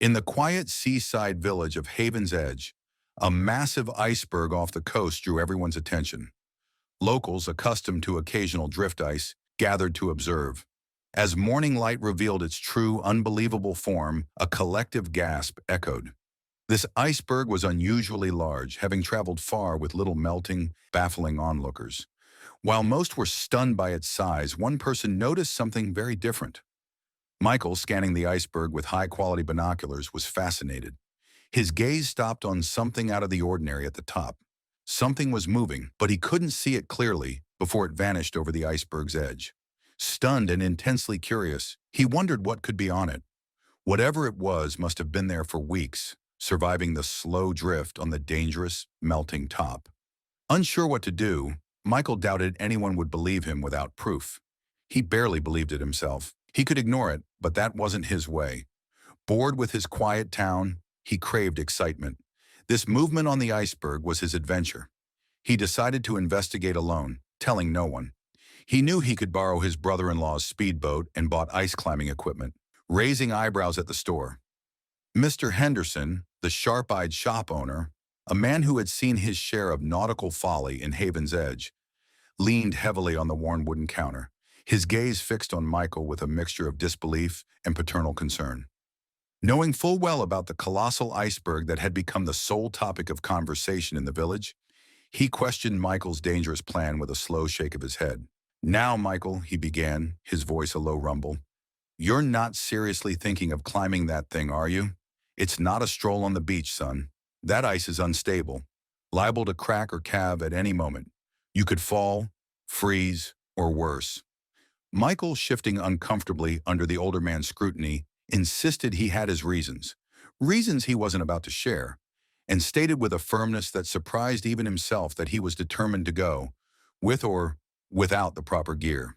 In the quiet seaside village of Haven's Edge, a massive iceberg off the coast drew everyone's attention. Locals, accustomed to occasional drift ice, gathered to observe. As morning light revealed its true, unbelievable form, a collective gasp echoed. This iceberg was unusually large, having traveled far with little melting, baffling onlookers. While most were stunned by its size, one person noticed something very different. Michael, scanning the iceberg with high-quality binoculars, was fascinated. His gaze stopped on something out of the ordinary at the top. Something was moving, but he couldn't see it clearly before it vanished over the iceberg's edge. Stunned and intensely curious, he wondered what could be on it. Whatever it was must have been there for weeks, surviving the slow drift on the dangerous, melting top. Unsure what to do, Michael doubted anyone would believe him without proof. He barely believed it himself. He could ignore it, but that wasn't his way. Bored with his quiet town, he craved excitement. This movement on the iceberg was his adventure. He decided to investigate alone, telling no one. He knew he could borrow his brother-in-law's speedboat and bought ice climbing equipment, raising eyebrows at the store. Mr. Henderson, the sharp-eyed shop owner, a man who had seen his share of nautical folly in Haven's Edge, leaned heavily on the worn wooden counter, his gaze fixed on Michael with a mixture of disbelief and paternal concern. Knowing full well about the colossal iceberg that had become the sole topic of conversation in the village, he questioned Michael's dangerous plan with a slow shake of his head. "Now, Michael," he began, his voice a low rumble, "you're not seriously thinking of climbing that thing, are you? It's not a stroll on the beach, son. That ice is unstable, liable to crack or calve at any moment. You could fall, freeze, or worse." Michael, shifting uncomfortably under the older man's scrutiny, insisted he had his reasons he wasn't about to share, and stated with a firmness that surprised even himself that he was determined to go, with or without the proper gear.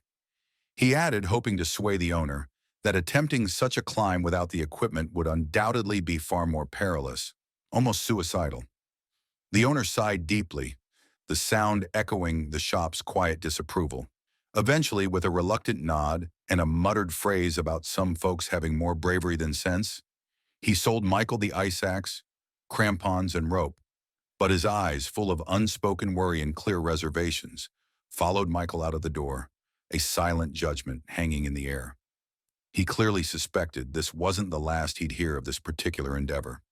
He added, hoping to sway the owner, that attempting such a climb without the equipment would undoubtedly be far more perilous, almost suicidal. The owner sighed deeply, the sound echoing the shop's quiet disapproval. Eventually, with a reluctant nod and a muttered phrase about some folks having more bravery than sense, he sold Michael the ice axe, crampons, and rope. But his eyes, full of unspoken worry and clear reservations, followed Michael out of the door, a silent judgment hanging in the air. He clearly suspected this wasn't the last he'd hear of this particular endeavor.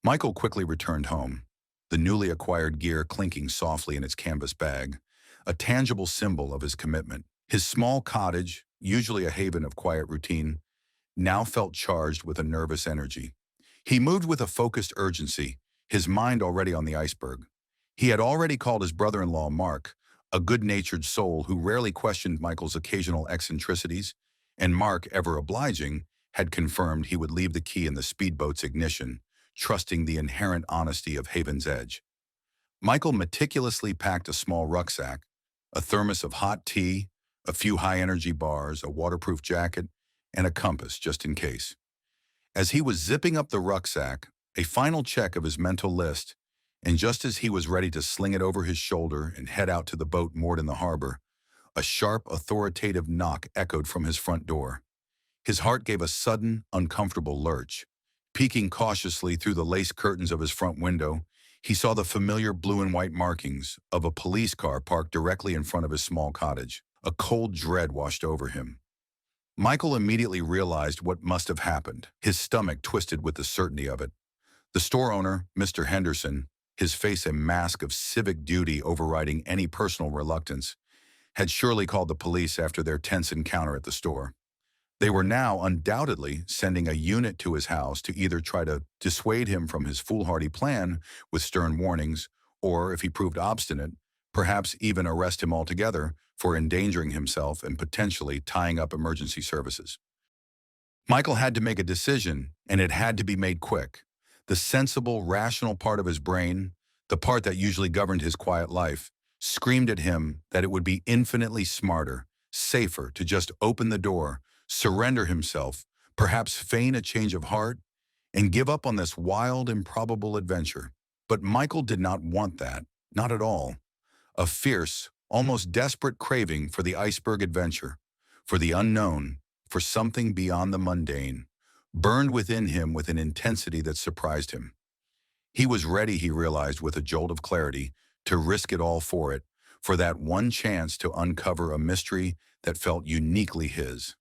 Michael quickly returned home, the newly acquired gear clinking softly in its canvas bag, a tangible symbol of his commitment. His small cottage, usually a haven of quiet routine, now felt charged with a nervous energy. He moved with a focused urgency, his mind already on the iceberg. He had already called his brother-in-law Mark, a good-natured soul who rarely questioned Michael's occasional eccentricities, and Mark, ever obliging, had confirmed he would leave the key in the speedboat's ignition, trusting the inherent honesty of Haven's Edge. Michael meticulously packed a small rucksack, a thermos of hot tea, a few high-energy bars, a waterproof jacket, and a compass just in case. As he was zipping up the rucksack, a final check of his mental list, and just as he was ready to sling it over his shoulder and head out to the boat moored in the harbor, a sharp, authoritative knock echoed from his front door. His heart gave a sudden, uncomfortable lurch. Peeking cautiously through the lace curtains of his front window, he saw the familiar blue and white markings of a police car parked directly in front of his small cottage. A cold dread washed over him. Michael immediately realized what must have happened. His stomach twisted with the certainty of it. The store owner, Mr. Henderson, his face a mask of civic duty overriding any personal reluctance, had surely called the police after their tense encounter at the store. They were now undoubtedly sending a unit to his house to either try to dissuade him from his foolhardy plan with stern warnings, or, if he proved obstinate, perhaps even arrest him altogether for endangering himself and potentially tying up emergency services. Michael had to make a decision, and it had to be made quick. The sensible, rational part of his brain, the part that usually governed his quiet life, screamed at him that it would be infinitely smarter, safer to just open the door, surrender himself, perhaps feign a change of heart, and give up on this wild, improbable adventure. But Michael did not want that, not at all. A fierce, almost desperate craving for the iceberg adventure, for the unknown, for something beyond the mundane, burned within him with an intensity that surprised him. He was ready, he realized with a jolt of clarity, to risk it all for it, for that one chance to uncover a mystery that felt uniquely his.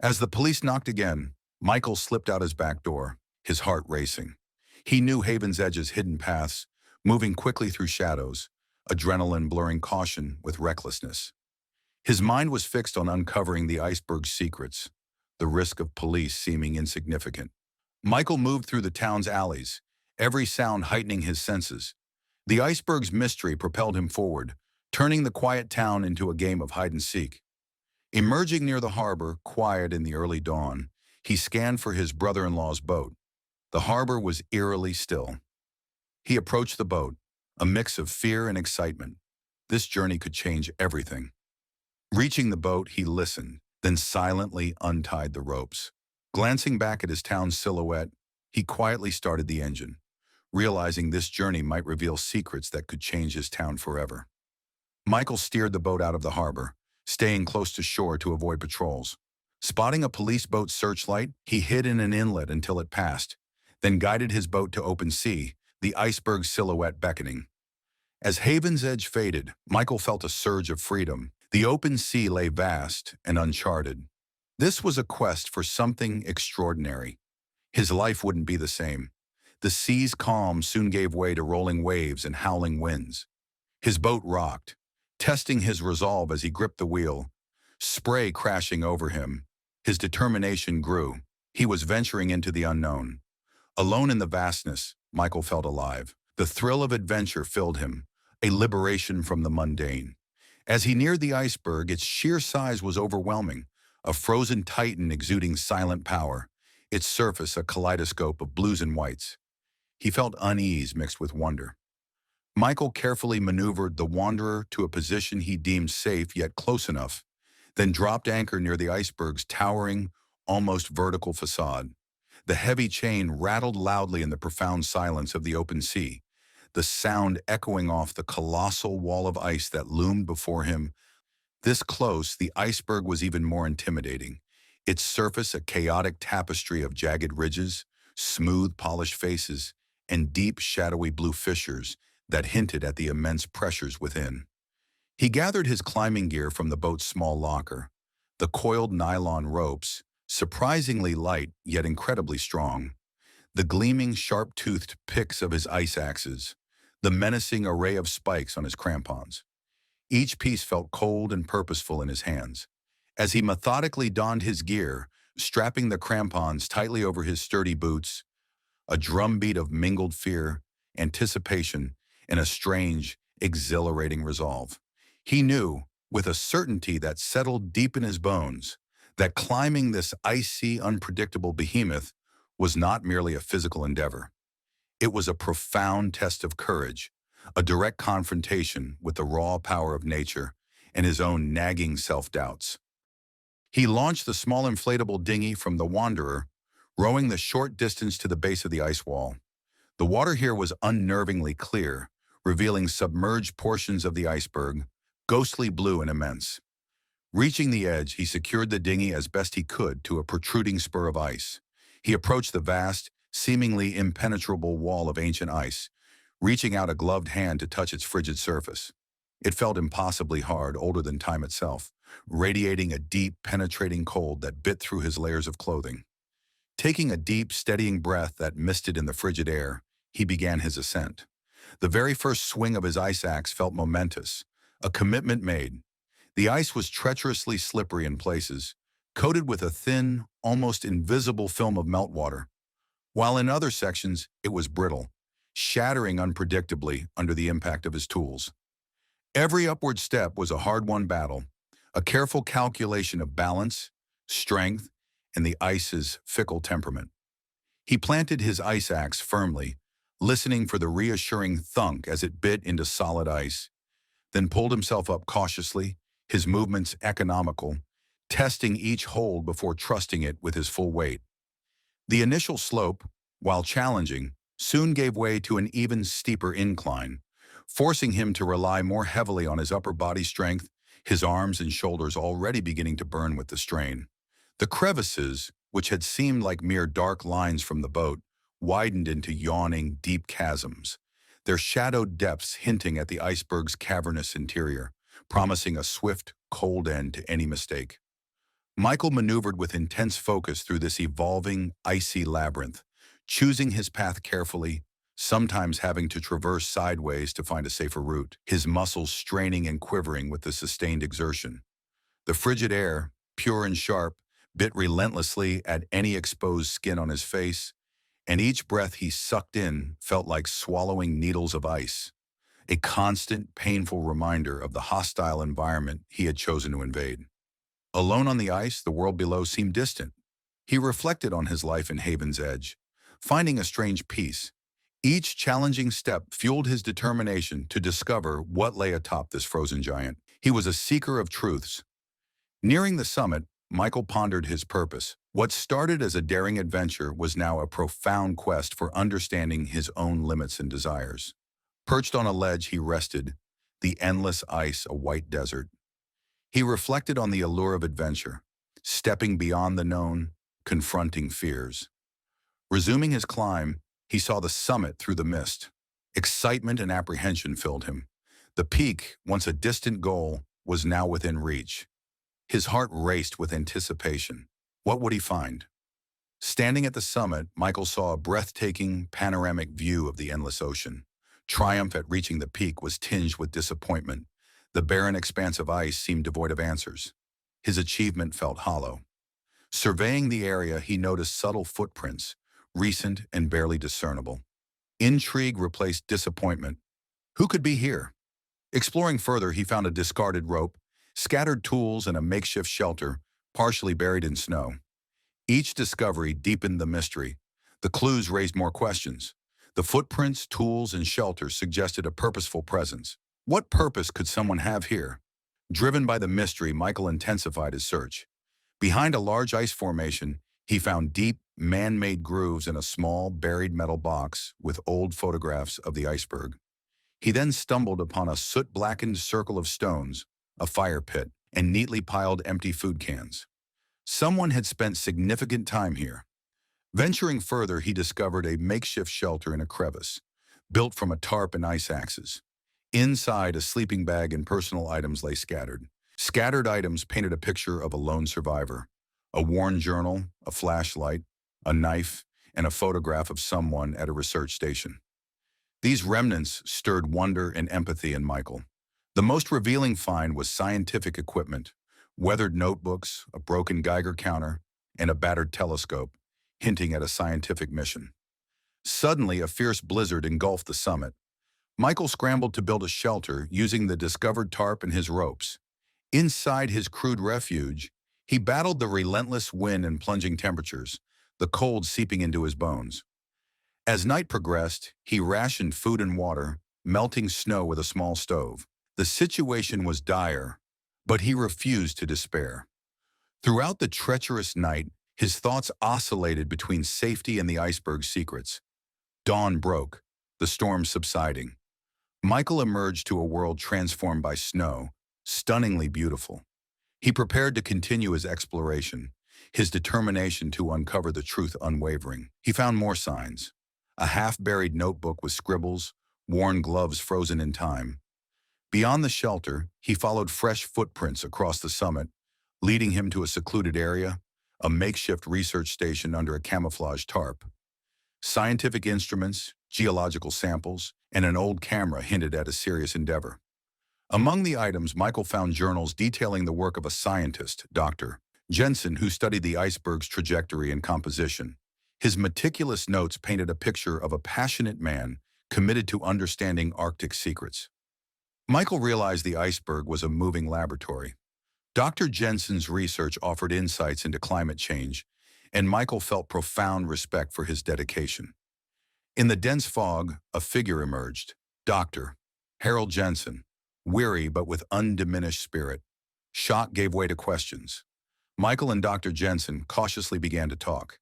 As the police knocked again, Michael slipped out his back door, his heart racing. He knew Haven's Edge's hidden paths, moving quickly through shadows, adrenaline blurring caution with recklessness. His mind was fixed on uncovering the iceberg's secrets, the risk of police seeming insignificant. Michael moved through the town's alleys, every sound heightening his senses. The iceberg's mystery propelled him forward, turning the quiet town into a game of hide-and-seek. Emerging near the harbor, quiet in the early dawn, he scanned for his brother-in-law's boat. The harbor was eerily still. He approached the boat, a mix of fear and excitement. This journey could change everything. Reaching the boat, he listened, then silently untied the ropes. Glancing back at his town's silhouette, he quietly started the engine, realizing this journey might reveal secrets that could change his town forever. Michael steered the boat out of the harbor, staying close to shore to avoid patrols. Spotting a police boat's searchlight, he hid in an inlet until it passed, then guided his boat to open sea, the iceberg's silhouette beckoning. As Haven's Edge faded, Michael felt a surge of freedom. The open sea lay vast and uncharted. This was a quest for something extraordinary. His life wouldn't be the same. The sea's calm soon gave way to rolling waves and howling winds. His boat rocked, testing his resolve as he gripped the wheel. Spray crashing over him, his determination grew. He was venturing into the unknown. Alone in the vastness, Michael felt alive. The thrill of adventure filled him, a liberation from the mundane. As he neared the iceberg, its sheer size was overwhelming, a frozen titan exuding silent power, its surface a kaleidoscope of blues and whites. He felt unease mixed with wonder. Michael carefully maneuvered the Wanderer to a position he deemed safe yet close enough, then dropped anchor near the iceberg's towering, almost vertical facade. The heavy chain rattled loudly in the profound silence of the open sea, the sound echoing off the colossal wall of ice that loomed before him. This close, the iceberg was even more intimidating, its surface a chaotic tapestry of jagged ridges, smooth, polished faces, and deep, shadowy blue fissures that hinted at the immense pressures within. He gathered his climbing gear from the boat's small locker, the coiled nylon ropes, surprisingly light yet incredibly strong, the gleaming, sharp-toothed picks of his ice axes, the menacing array of spikes on his crampons. Each piece felt cold and purposeful in his hands. As he methodically donned his gear, strapping the crampons tightly over his sturdy boots, a drumbeat of mingled fear, anticipation, and a strange, exhilarating resolve. He knew, with a certainty that settled deep in his bones, that climbing this icy, unpredictable behemoth was not merely a physical endeavor. It was a profound test of courage, a direct confrontation with the raw power of nature and his own nagging self-doubts. He launched the small inflatable dinghy from the Wanderer, rowing the short distance to the base of the ice wall. The water here was unnervingly clear, revealing submerged portions of the iceberg, ghostly blue and immense. Reaching the edge, he secured the dinghy as best he could to a protruding spur of ice. He approached the vast, seemingly impenetrable wall of ancient ice, reaching out a gloved hand to touch its frigid surface. It felt impossibly hard, older than time itself, radiating a deep, penetrating cold that bit through his layers of clothing. Taking a deep, steadying breath that misted in the frigid air, he began his ascent. The very first swing of his ice axe felt momentous, a commitment made. The ice was treacherously slippery in places, coated with a thin, almost invisible film of meltwater, while in other sections it was brittle, shattering unpredictably under the impact of his tools. Every upward step was a hard-won battle, a careful calculation of balance, strength, and the ice's fickle temperament. He planted his ice axe firmly, listening for the reassuring thunk as it bit into solid ice, then pulled himself up cautiously, his movements economical, testing each hold before trusting it with his full weight. The initial slope, while challenging, soon gave way to an even steeper incline, forcing him to rely more heavily on his upper body strength, his arms and shoulders already beginning to burn with the strain. The crevices, which had seemed like mere dark lines from the boat, widened into yawning, deep chasms, their shadowed depths hinting at the iceberg's cavernous interior, promising a swift, cold end to any mistake. Michael maneuvered with intense focus through this evolving, icy labyrinth, choosing his path carefully, sometimes having to traverse sideways to find a safer route, his muscles straining and quivering with the sustained exertion. The frigid air, pure and sharp, bit relentlessly at any exposed skin on his face, and each breath he sucked in felt like swallowing needles of ice, a constant, painful reminder of the hostile environment he had chosen to invade. Alone on the ice, the world below seemed distant. He reflected on his life in Haven's Edge, finding a strange peace. Each challenging step fueled his determination to discover what lay atop this frozen giant. He was a seeker of truths. Nearing the summit, Michael pondered his purpose. What started as a daring adventure was now a profound quest for understanding his own limits and desires. Perched on a ledge, he rested, the endless ice a white desert. He reflected on the allure of adventure, stepping beyond the known, confronting fears. Resuming his climb, he saw the summit through the mist. Excitement and apprehension filled him. The peak, once a distant goal, was now within reach. His heart raced with anticipation. What would he find? Standing at the summit, Michael saw a breathtaking, panoramic view of the endless ocean. Triumph at reaching the peak was tinged with disappointment. The barren expanse of ice seemed devoid of answers. His achievement felt hollow. Surveying the area, he noticed subtle footprints, recent and barely discernible. Intrigue replaced disappointment. Who could be here? Exploring further, he found a discarded rope, scattered tools, and a makeshift shelter, partially buried in snow. Each discovery deepened the mystery. The clues raised more questions. The footprints, tools, and shelter suggested a purposeful presence. What purpose could someone have here? Driven by the mystery, Michael intensified his search. Behind a large ice formation, he found deep, man-made grooves in a small, buried metal box with old photographs of the iceberg. He then stumbled upon a soot-blackened circle of stones, a fire pit, and neatly piled empty food cans. Someone had spent significant time here. Venturing further, he discovered a makeshift shelter in a crevice, built from a tarp and ice axes. Inside, a sleeping bag and personal items lay scattered. Scattered items painted a picture of a lone survivor. A worn journal, a flashlight, a knife, and a photograph of someone at a research station. These remnants stirred wonder and empathy in Michael. The most revealing find was scientific equipment, weathered notebooks, a broken Geiger counter, and a battered telescope, hinting at a scientific mission. Suddenly, a fierce blizzard engulfed the summit. Michael scrambled to build a shelter using the discovered tarp and his ropes. Inside his crude refuge, he battled the relentless wind and plunging temperatures, the cold seeping into his bones. As night progressed, he rationed food and water, melting snow with a small stove. The situation was dire, but he refused to despair. Throughout the treacherous night, his thoughts oscillated between safety and the iceberg's secrets. Dawn broke, the storm subsiding. Michael emerged to a world transformed by snow, stunningly beautiful. He prepared to continue his exploration, his determination to uncover the truth unwavering. He found more signs. A half-buried notebook with scribbles, worn gloves frozen in time. Beyond the shelter, he followed fresh footprints across the summit, leading him to a secluded area, a makeshift research station under a camouflage tarp. Scientific instruments, geological samples, and an old camera hinted at a serious endeavor. Among the items, Michael found journals detailing the work of a scientist, Dr. Jensen, who studied the iceberg's trajectory and composition. His meticulous notes painted a picture of a passionate man committed to understanding Arctic secrets. Michael realized the iceberg was a moving laboratory. Dr. Jensen's research offered insights into climate change, and Michael felt profound respect for his dedication. In the dense fog, a figure emerged, Dr. Harold Jensen, weary but with undiminished spirit. Shock gave way to questions. Michael and Dr. Jensen cautiously began to talk.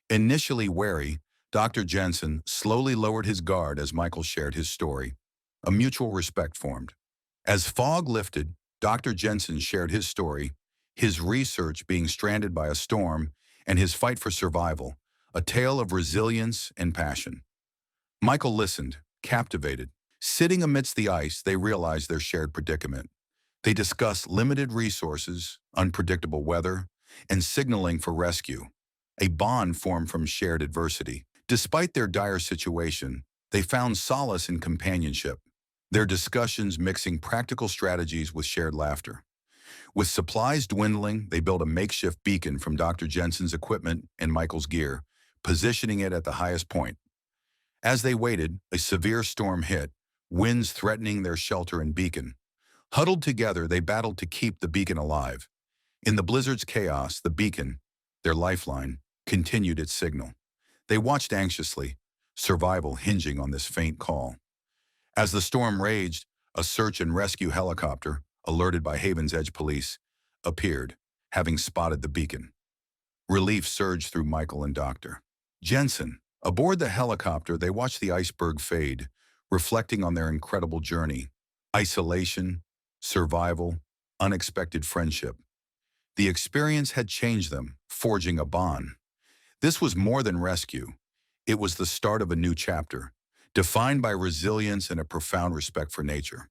Initially wary, Dr. Jensen slowly lowered his guard as Michael shared his story. A mutual respect formed. As fog lifted, Dr. Jensen shared his story, his research being stranded by a storm, and his fight for survival, a tale of resilience and passion. Michael listened, captivated. Sitting amidst the ice, they realized their shared predicament. They discussed limited resources, unpredictable weather, and signaling for rescue. A bond formed from shared adversity. Despite their dire situation, they found solace in companionship, their discussions mixing practical strategies with shared laughter. With supplies dwindling, they built a makeshift beacon from Dr. Jensen's equipment and Michael's gear, positioning it at the highest point. As they waited, a severe storm hit, winds threatening their shelter and beacon. Huddled together, they battled to keep the beacon alive. In the blizzard's chaos, the beacon, their lifeline, continued its signal. They watched anxiously, survival hinging on this faint call. As the storm raged, a search and rescue helicopter, alerted by Haven's Edge police, appeared, having spotted the beacon. Relief surged through Michael and Dr. Jensen. Aboard the helicopter, they watched the iceberg fade, reflecting on their incredible journey. Isolation, survival, unexpected friendship. The experience had changed them, forging a bond. This was more than rescue. It was the start of a new chapter, defined by resilience and a profound respect for nature.